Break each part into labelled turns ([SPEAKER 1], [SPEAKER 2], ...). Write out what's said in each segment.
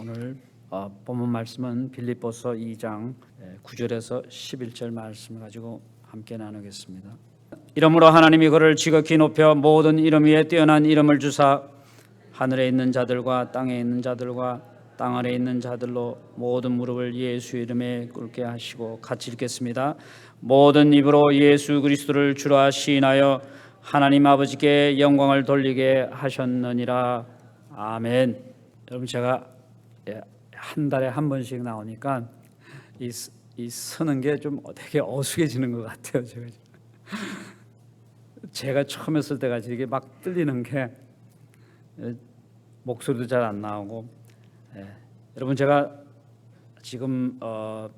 [SPEAKER 1] 오늘 본문 말씀은 빌립보서 2장 9절에서 11절 말씀을 가지고 함께 나누겠습니다. 이러므로 하나님이 그를 지극히 높여 모든 이름 위에 뛰어난 이름을 주사 하늘에 있는 자들과 땅에 있는 자들과 땅 아래에 있는 자들로 모든 무릎을 예수 이름에 꿇게 하시고, 같이 읽겠습니다. 모든 입으로 예수 그리스도를 주라 시인하여 하나님 아버지께 영광을 돌리게 하셨느니라. 아멘. 여러분, 제가 한 달에 한 번씩 나오니까 이 서는 게 좀 되게 어수해지는 것 같아요. 제가 처음 했을 때 같이 이게 막 떨리는 게 목소리도 잘 안 나오고. 여러분, 제가 지금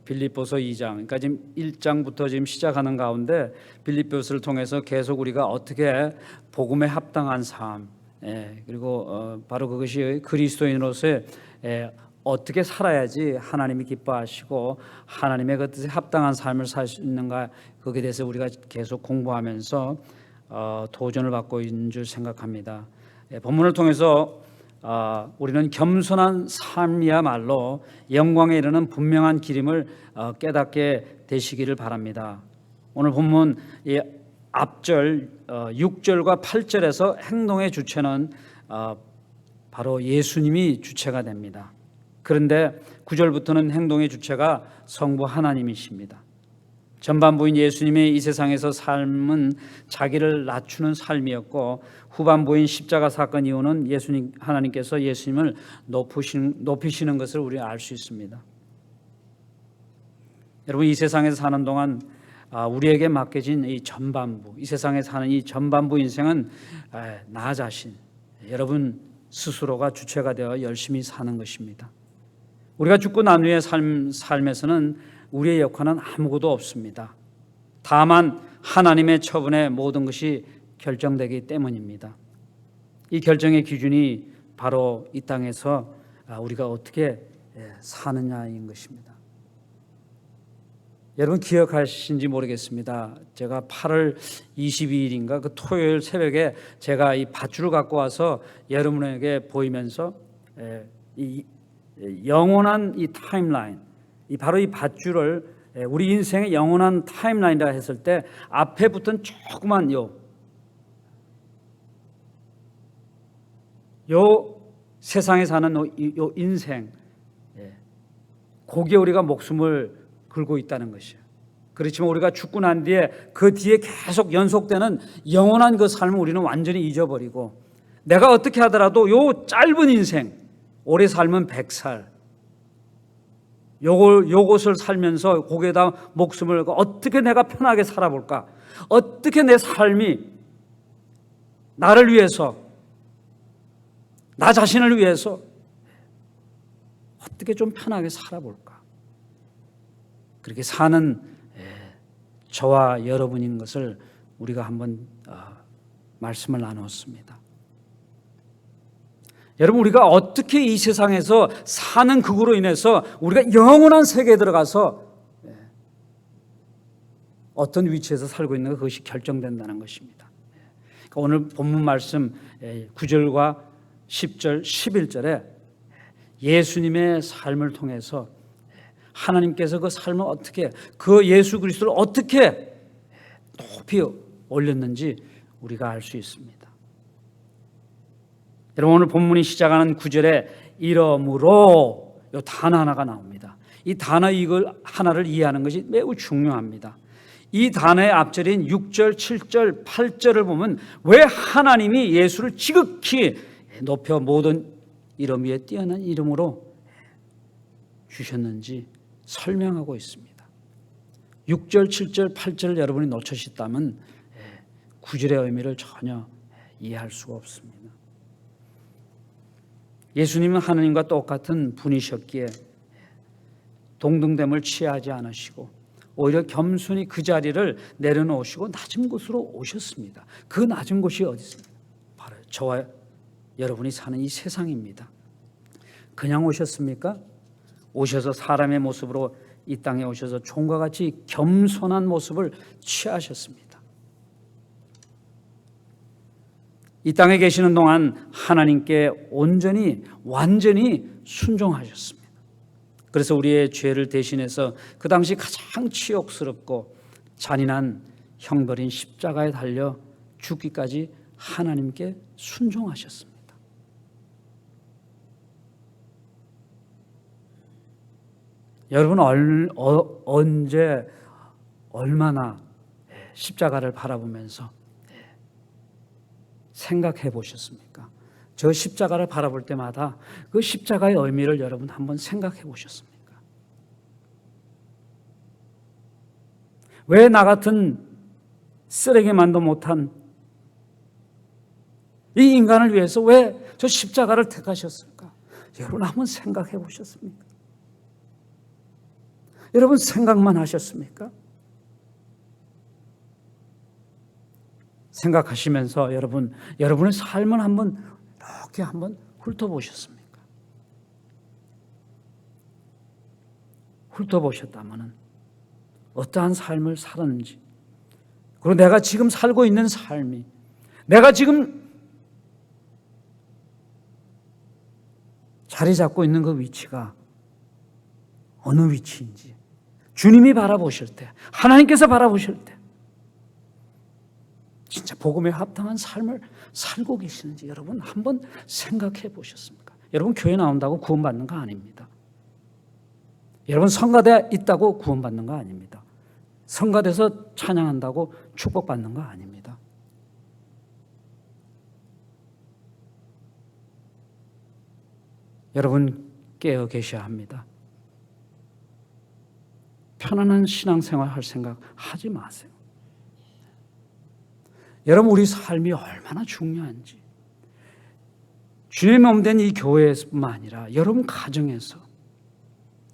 [SPEAKER 1] 빌립보서 2장, 그러니까 지금 1장부터 지금 시작하는 가운데 빌립보서를 통해서 계속 우리가 어떻게 복음에 합당한 삶, 그리고 바로 그것이 그리스도인으로서의 어떻게 살아야지 하나님이 기뻐하시고 하나님의 그 뜻에 합당한 삶을 살 수 있는가, 거기에 대해서 우리가 계속 공부하면서 도전을 받고 있는 줄 생각합니다. 본문을 통해서 우리는 겸손한 삶이야말로 영광에 이르는 분명한 길임을 깨닫게 되시기를 바랍니다. 오늘 본문 앞절 6절과 8절에서 행동의 주체는 바로 예수님이 주체가 됩니다. 그런데 9절부터는 행동의 주체가 성부 하나님이십니다. 전반부인 예수님의 이 세상에서 삶은 자기를 낮추는 삶이었고, 후반부인 십자가 사건 이후는 하나님께서 예수님을 높이시는 것을 우리가 알 수 있습니다. 여러분, 이 세상에서 사는 동안 우리에게 맡겨진 이 전반부, 이 세상에 사는 이 전반부 인생은 나 자신, 여러분 스스로가 주체가 되어 열심히 사는 것입니다. 우리가 죽고 난 후의 삶에서는 우리의 역할은 아무것도 없습니다. 다만 하나님의 처분에 모든 것이 결정되기 때문입니다. 이 결정의 기준이 바로 이 땅에서 우리가 어떻게 사느냐인 것입니다. 여러분 기억하신지 모르겠습니다. 제가 8월 22일인가 그 토요일 새벽에 제가 이 밧줄을 갖고 와서 여러분에게 보이면서 이 영원한 이 타임라인, 바로 이 밧줄을 우리 인생의 영원한 타임라인이라 했을 때 앞에 붙은 조그만 요 세상에 사는 요 인생, 거기에 우리가 목숨을 걸고 있다는 것이에요. 그렇지만 우리가 죽고 난 뒤에 그 뒤에 계속 연속되는 영원한 그 삶을 우리는 완전히 잊어버리고, 내가 어떻게 하더라도 요 짧은 인생, 오래 살면 100살, 요것을 살면서 거기에다 목숨을 걸고 어떻게 내가 편하게 살아볼까, 어떻게 내 삶이 나를 위해서, 나 자신을 위해서 어떻게 좀 편하게 살아볼까, 그렇게 사는 저와 여러분인 것을 우리가 한번 말씀을 나눴습니다. 여러분, 우리가 어떻게 이 세상에서 사는 그거로 인해서 우리가 영원한 세계에 들어가서 어떤 위치에서 살고 있는가, 그것이 결정된다는 것입니다. 그러니까 오늘 본문 말씀 9절과 10절, 11절에 예수님의 삶을 통해서 하나님께서 그 삶을 어떻게, 그 예수 그리스도를 어떻게 높이 올렸는지 우리가 알 수 있습니다. 여러분, 오늘 본문이 시작하는 9절에 이러므로 이 단어 하나가 나옵니다. 이 단어 이걸 하나를 이해하는 것이 매우 중요합니다. 이 단어의 앞절인 6절, 7절, 8절을 보면 왜 하나님이 예수를 지극히 높여 모든 이름 위에 뛰어난 이름으로 주셨는지 설명하고 있습니다. 6절, 7절, 8절을 여러분이 놓치셨다면 9절의 의미를 전혀 이해할 수가 없습니다. 예수님은 하나님과 똑같은 분이셨기에 동등됨을 취하지 않으시고 오히려 겸손히 그 자리를 내려놓으시고 낮은 곳으로 오셨습니다. 그 낮은 곳이 어디 있습니까? 바로 저와 여러분이 사는 이 세상입니다. 그냥 오셨습니까? 오셔서 사람의 모습으로 이 땅에 오셔서 종과 같이 겸손한 모습을 취하셨습니다. 이 땅에 계시는 동안 하나님께 온전히 완전히 순종하셨습니다. 그래서 우리의 죄를 대신해서 그 당시 가장 치욕스럽고 잔인한 형벌인 십자가에 달려 죽기까지 하나님께 순종하셨습니다. 여러분 언제 얼마나 십자가를 바라보면서 생각해 보셨습니까? 저 십자가를 바라볼 때마다 그 십자가의 의미를 여러분 한번 생각해 보셨습니까? 왜 나 같은 쓰레기만도 못한 이 인간을 위해서 왜 저 십자가를 택하셨을까? 여러분 한번 생각해 보셨습니까? 여러분 생각만 하셨습니까? 생각하시면서 여러분의 삶을 한번 이렇게 한번 훑어보셨습니까? 훑어보셨다면 어떠한 삶을 살았는지, 그리고 내가 지금 살고 있는 삶이, 내가 지금 자리 잡고 있는 그 위치가 어느 위치인지 주님이 바라보실 때, 하나님께서 바라보실 때 진짜 복음에 합당한 삶을 살고 계시는지 여러분 한번 생각해 보셨습니까? 여러분 교회 나온다고 구원받는 거 아닙니다. 여러분 성가대에 있다고 구원받는 거 아닙니다. 성가대에서 찬양한다고 축복받는 거 아닙니다. 여러분 깨어 계셔야 합니다. 편안한 신앙생활 할 생각 하지 마세요. 여러분 우리 삶이 얼마나 중요한지, 주님의 몸 된 이 교회뿐만 아니라 여러분 가정에서,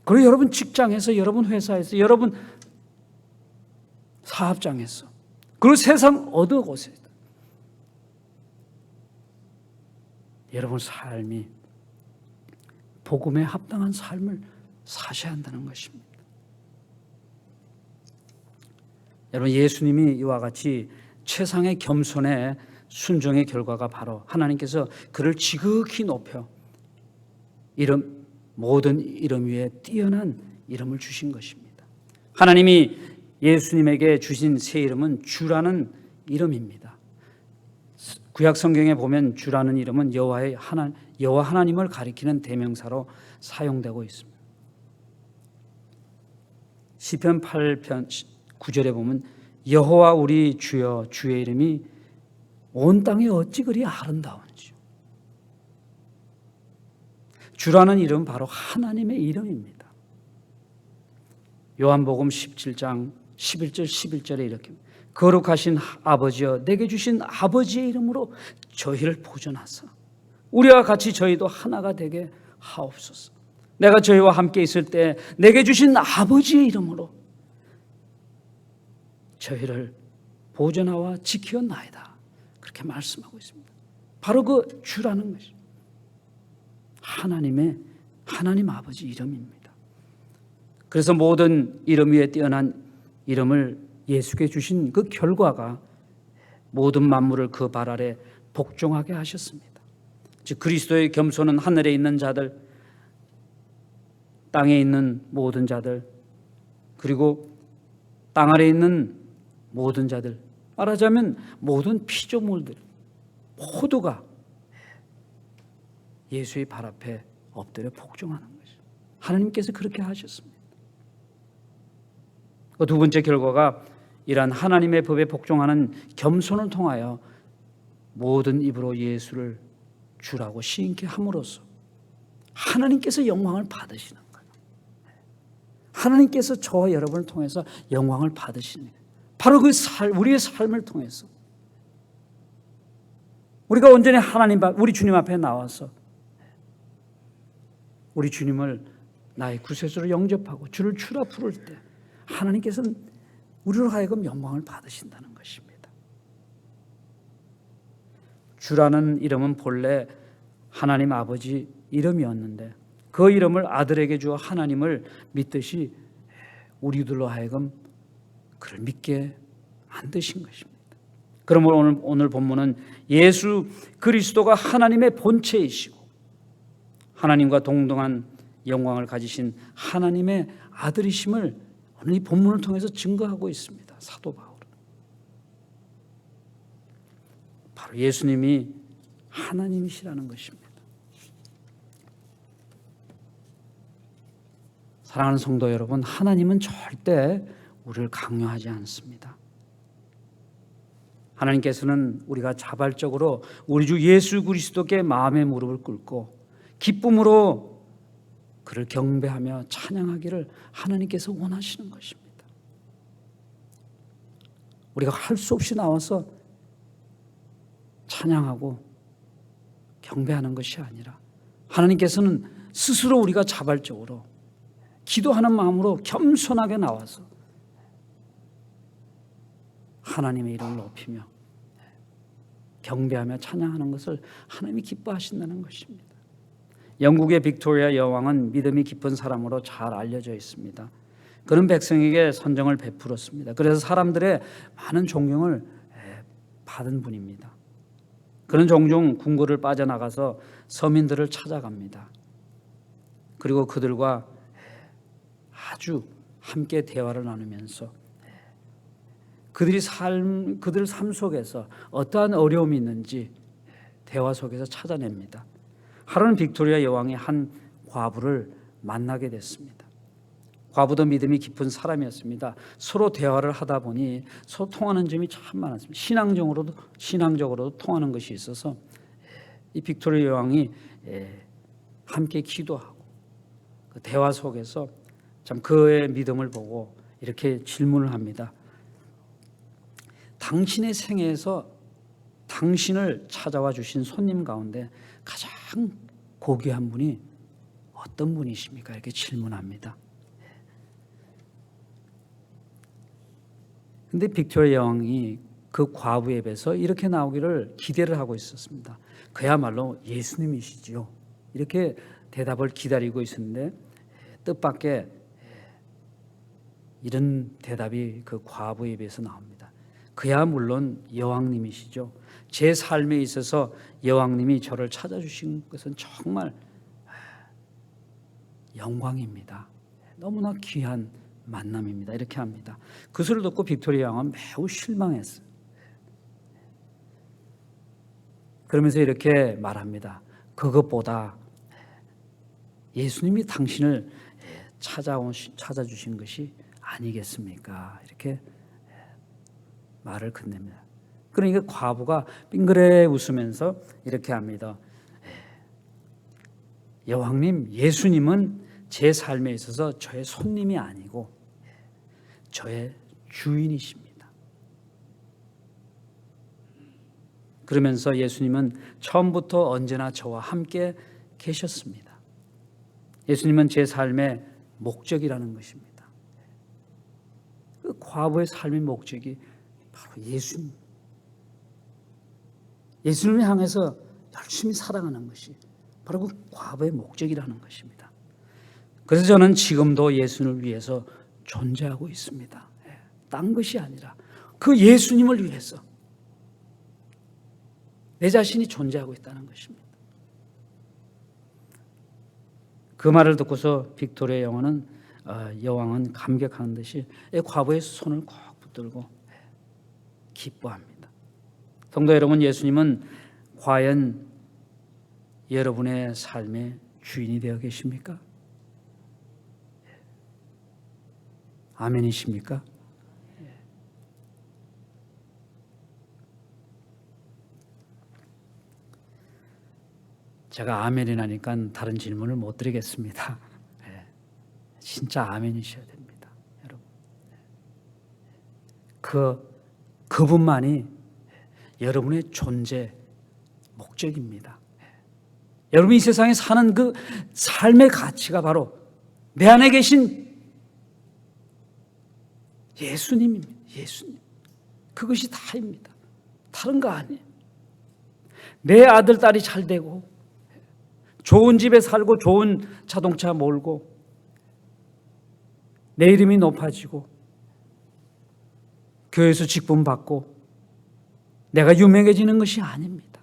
[SPEAKER 1] 그리고 여러분 직장에서, 여러분 회사에서, 여러분 사업장에서, 그리고 세상 어느 곳에서 여러분 삶이 복음에 합당한 삶을 사셔야 한다는 것입니다. 여러분 예수님이 이와 같이 최상의 겸손의 순종의 결과가 바로 하나님께서 그를 지극히 높여 모든 이름 위에 뛰어난 이름을 주신 것입니다. 하나님이 예수님에게 주신 새 이름은 주라는 이름입니다. 구약 성경에 보면 주라는 이름은 여호와 하나님을 가리키는 대명사로 사용되고 있습니다. 시편 8편 9절에 보면 여호와 우리 주여, 주의 이름이 온 땅에 어찌 그리 아름다운지요. 주라는 이름은 바로 하나님의 이름입니다. 요한복음 17장 11절 11절에 이렇게 거룩하신 아버지여, 내게 주신 아버지의 이름으로 저희를 보존하사 우리와 같이 저희도 하나가 되게 하옵소서. 내가 저희와 함께 있을 때 내게 주신 아버지의 이름으로 저희를 보존하와 지키었나이다. 그렇게 말씀하고 있습니다. 바로 그 주라는 것이 하나님 아버지 이름입니다. 그래서 모든 이름 위에 뛰어난 이름을 예수께 주신 그 결과가 모든 만물을 그 발 아래 복종하게 하셨습니다. 즉 그리스도의 겸손은 하늘에 있는 자들, 땅에 있는 모든 자들, 그리고 땅 아래 있는 모든 자들, 말하자면 모든 피조물들 모두가 예수의 발 앞에 엎드려 복종하는 것이죠. 하나님께서 그렇게 하셨습니다. 그 두 번째 결과가 이러한 하나님의 법에 복종하는 겸손을 통하여 모든 입으로 예수를 주라고 시인케 함으로써 하나님께서 영광을 받으시는 거예요. 하나님께서 저와 여러분을 통해서 영광을 받으시는 거예요. 바로 그 우리의 삶을 통해서 우리가 온전히 우리 주님 앞에 나와서 우리 주님을 나의 구세주로 영접하고 주를 주라 부를 때 하나님께서는 우리로 하여금 영광을 받으신다는 것입니다. 주라는 이름은 본래 하나님 아버지 이름이었는데 그 이름을 아들에게 주어 하나님을 믿듯이 우리들로 하여금 그를 믿게 만드신 것입니다. 그러므로 오늘 본문은 예수 그리스도가 하나님의 본체이시고 하나님과 동등한 영광을 가지신 하나님의 아들이심을 오늘 이 본문을 통해서 증거하고 있습니다. 사도 바울은 바로 예수님이 하나님이시라는 것입니다. 사랑하는 성도 여러분, 하나님은 절대 우리를 강요하지 않습니다. 하나님께서는 우리가 자발적으로 우리 주 예수 그리스도께 마음의 무릎을 꿇고 기쁨으로 그를 경배하며 찬양하기를 하나님께서 원하시는 것입니다. 우리가 할 수 없이 나와서 찬양하고 경배하는 것이 아니라 하나님께서는 스스로 우리가 자발적으로 기도하는 마음으로 겸손하게 나와서 하나님의 이름을 높이며 경배하며 찬양하는 것을 하나님이 기뻐하신다는 것입니다. 영국의 빅토리아 여왕은 믿음이 깊은 사람으로 잘 알려져 있습니다. 그는 백성에게 선정을 베풀었습니다. 그래서 사람들의 많은 존경을 받은 분입니다. 그는 종종 궁궐을 빠져나가서 서민들을 찾아갑니다. 그리고 그들과 아주 함께 대화를 나누면서 그들 삶 속에서 어떠한 어려움이 있는지 대화 속에서 찾아냅니다. 하루는 빅토리아 여왕이 한 과부를 만나게 됐습니다. 과부도 믿음이 깊은 사람이었습니다. 서로 대화를 하다 보니 서로 통하는 점이 참 많았습니다. 신앙적으로도 통하는 것이 있어서 이 빅토리아 여왕이 함께 기도하고 그 대화 속에서 참 그의 믿음을 보고 이렇게 질문을 합니다. 당신의 생애에서 당신을 찾아와 주신 손님 가운데 가장 고귀한 분이 어떤 분이십니까? 이렇게 질문합니다. 근데 빅토리아 여왕이 그 과부에 입에서 이렇게 나오기를 기대를 하고 있었습니다. 그야말로 예수님이시지요. 이렇게 대답을 기다리고 있었는데 뜻밖의 이런 대답이 그 과부에 입에서 나옵니다. 그야 물론 여왕님이시죠. 제 삶에 있어서 여왕님이 저를 찾아주신 것은 정말 영광입니다. 너무나 귀한 만남입니다. 이렇게 합니다. 그 소리를 듣고 빅토리아 여왕은 매우 실망했어요. 그러면서 이렇게 말합니다. 예수님이 당신을 찾아주신 것이 아니겠습니까? 이렇게 말을 건넵니다. 그러니까 과부가 빙그레 웃으면서 이렇게 합니다. 여왕님, 예수님은 제 삶에 있어서 저의 손님이 아니고 저의 주인이십니다. 그러면서 예수님은 처음부터 언제나 저와 함께 계셨습니다. 예수님은 제 삶의 목적이라는 것입니다. 그 과부의 삶의 목적이 바로 예수님. 예수님을 향해서 열심히 살아가는 것이 바로 그 과부의 목적이라는 것입니다. 그래서 저는 지금도 예수님을 위해서 존재하고 있습니다. 딴 것이 아니라 그 예수님을 위해서 내 자신이 존재하고 있다는 것입니다. 그 말을 듣고서 빅토리아 여왕은 감격하는 듯이 과부의 손을 꼭 붙들고 기뻐합니다. 성도 여러분, 예수님은 과연 여러분의 삶의 주인이 되어 계십니까? 아멘이십니까? 제가 아멘이라니까 다른 질문을 못 드리겠습니다. 진짜 아멘이셔야 됩니다, 여러분. 그분만이 여러분의 존재 목적입니다. 여러분이 이 세상에 사는 그 삶의 가치가 바로 내 안에 계신 예수님입니다. 예수님. 그것이 다입니다. 다른 거 아니에요. 내 아들, 딸이 잘 되고 좋은 집에 살고 좋은 자동차 몰고 내 이름이 높아지고 교회에서 직분 받고 내가 유명해지는 것이 아닙니다.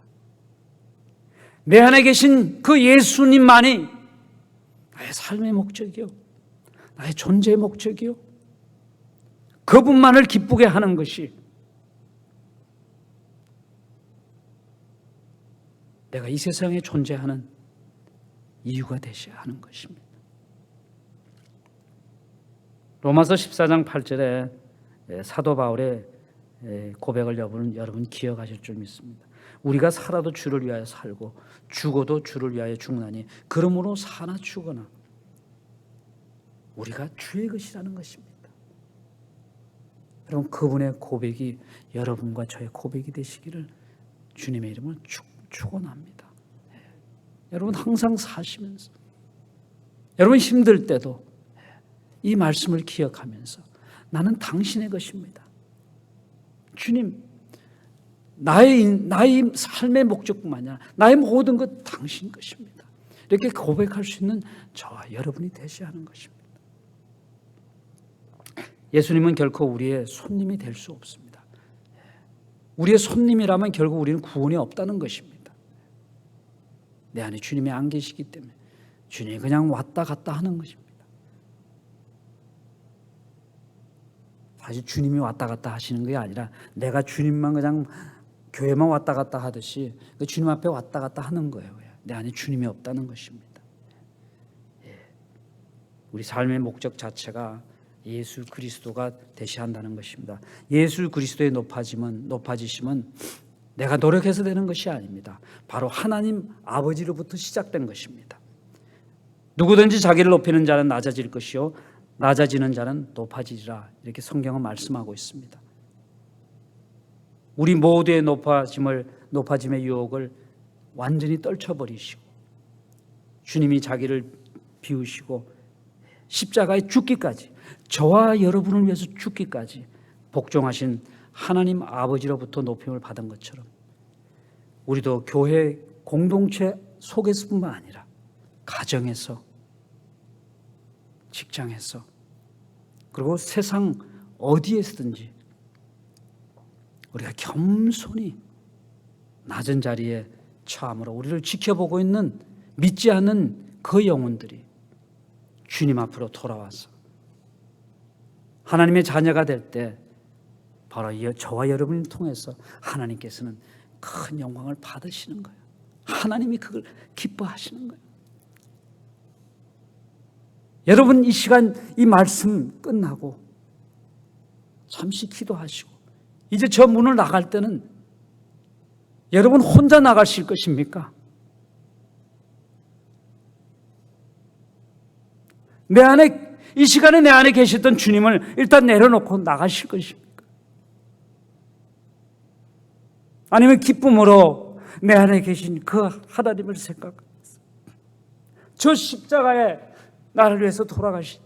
[SPEAKER 1] 내 안에 계신 그 예수님만이 나의 삶의 목적이요, 나의 존재의 목적이요, 그분만을 기쁘게 하는 것이 내가 이 세상에 존재하는 이유가 되셔야 하는 것입니다. 로마서 14장 8절에 사도 바울의 고백을 여러분 기억하실 줄 믿습니다. 우리가 살아도 주를 위하여 살고 죽어도 주를 위하여 죽나니 그러므로 사나 죽거나 우리가 주의 것이라는 것입니다. 여러분, 그분의 고백이 여러분과 저의 고백이 되시기를 주님의 이름으로 축원합니다. 여러분, 항상 사시면서 여러분 힘들 때도 이 말씀을 기억하면서 나는 당신의 것입니다. 주님, 나의 삶의 목적뿐만 아니라 나의 모든 것 당신 것입니다. 이렇게 고백할 수 있는 저와 여러분이 되셔야 하는 것입니다. 예수님은 결코 우리의 손님이 될 수 없습니다. 우리의 손님이라면 결국 우리는 구원이 없다는 것입니다. 내 안에 주님이 안 계시기 때문에 주님이 그냥 왔다 갔다 하는 것입니다. 사실 주님이 왔다 갔다 하시는 게 아니라 내가 주님만 그냥 교회만 왔다 갔다 하듯이 주님 앞에 왔다 갔다 하는 거예요. 내 안에 주님이 없다는 것입니다. 우리 삶의 목적 자체가 예수 그리스도가 되셔야 한다는 것입니다. 예수 그리스도의 높아지심은 내가 노력해서 되는 것이 아닙니다. 바로 하나님 아버지로부터 시작된 것입니다. 누구든지 자기를 높이는 자는 낮아질 것이요 낮아지는 자는 높아지리라, 이렇게 성경은 말씀하고 있습니다. 우리 모두의 높아짐의 유혹을 완전히 떨쳐버리시고 주님이 자기를 비우시고 십자가에 죽기까지, 저와 여러분을 위해서 죽기까지 복종하신 하나님 아버지로부터 높임을 받은 것처럼 우리도 교회 공동체 속에서뿐만 아니라 가정에서, 직장에서, 그리고 세상 어디에서든지 우리가 겸손히 낮은 자리에 처함으로 우리를 지켜보고 있는 믿지 않는 그 영혼들이 주님 앞으로 돌아와서 하나님의 자녀가 될 때 바로 저와 여러분을 통해서 하나님께서는 큰 영광을 받으시는 거예요. 하나님이 그걸 기뻐하시는 거예요. 여러분, 이 시간 이 말씀 끝나고 잠시 기도하시고 이제 저 문을 나갈 때는 여러분 혼자 나가실 것입니까? 이 시간에 내 안에 계셨던 주님을 일단 내려놓고 나가실 것입니까? 아니면 기쁨으로 내 안에 계신 그 하나님을 생각하면서 저 십자가에 나를 위해서 돌아가신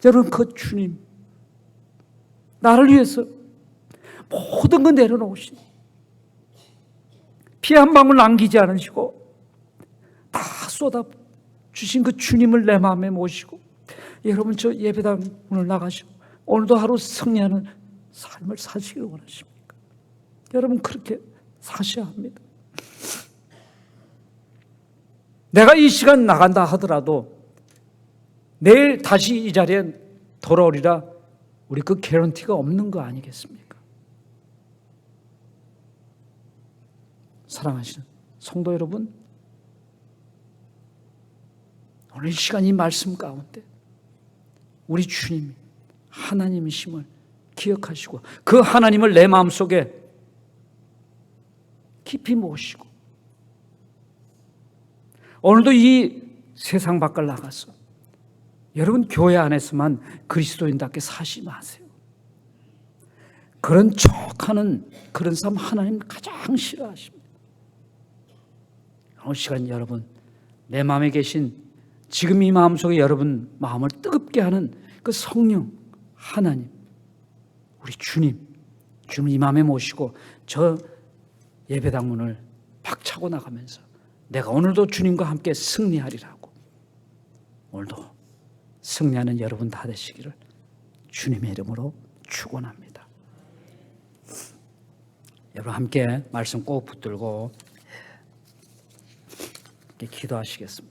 [SPEAKER 1] 여러분, 그 주님, 나를 위해서 모든 걸 내려놓으신, 피 한 방울 남기지 않으시고 다 쏟아 주신 그 주님을 내 마음에 모시고 여러분, 저 예배당 문을 나가시고 오늘도 하루 승리하는 삶을 사시기를 원하십니까? 여러분, 그렇게 사셔야 합니다. 내가 이 시간 나간다 하더라도 내일 다시 이 자리에 돌아오리라, 우리 그 개런티가 없는 거 아니겠습니까? 사랑하시는 성도 여러분, 오늘 이 시간 이 말씀 가운데 우리 주님 하나님이심을 기억하시고 그 하나님을 내 마음속에 깊이 모시고 오늘도 이 세상 밖을 나가서 여러분 교회 안에서만 그리스도인답게 사시 마세요. 그런 척하는 그런 삶 하나님 가장 싫어하십니다. 오늘 시간 여러분, 내 마음에 계신 지금 이 마음속에 여러분 마음을 뜨겁게 하는 그 성령 하나님, 우리 주님 이 마음에 모시고 저 예배당 문을 박차고 나가면서 내가 오늘도 주님과 함께 승리하리라고, 오늘도 승리하는 여러분 다 되시기를 주님의 이름으로 축원합니다. 여러분 함께 말씀 꼭 붙들고 이렇게 기도하시겠습니다.